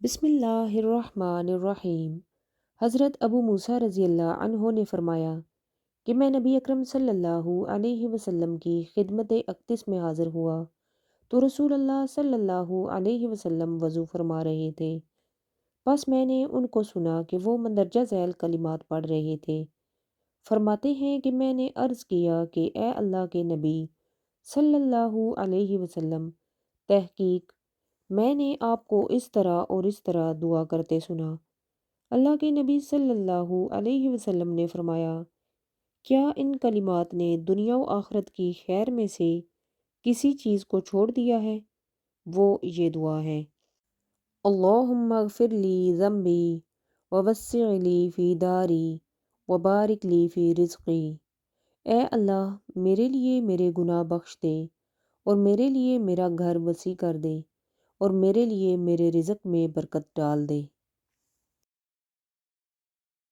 بسم اللہ الرحمن الرحیم۔ حضرت ابو موسیٰ رضی اللہ عنہ نے فرمایا کہ میں نبی اکرم صلی اللہ علیہ وسلم کی خدمت اقدس میں حاضر ہوا تو رسول اللہ صلی اللہ علیہ وسلم وضو فرما رہے تھے۔ پس میں نے ان کو سنا کہ وہ مندرجہ ذیل کلمات پڑھ رہے تھے۔ فرماتے ہیں کہ میں نے عرض کیا کہ اے اللہ کے نبی صلی اللہ علیہ وسلم، تحقیق میں نے آپ کو اس طرح اور اس طرح دعا کرتے سنا۔ اللہ کے نبی صلی اللہ علیہ وسلم نے فرمایا، کیا ان کلمات نے دنیا و آخرت کی خیر میں سے کسی چیز کو چھوڑ دیا ہے؟ وہ یہ دعا ہے، اللہم اغفر لی ذنبی ووسع لی فی داری وبارک لی فی رزقی۔ اے اللہ میرے لیے میرے گناہ بخش دے اور میرے لیے میرا گھر وسیع کر دے اور میرے لیے میرے رزق میں برکت ڈال دے۔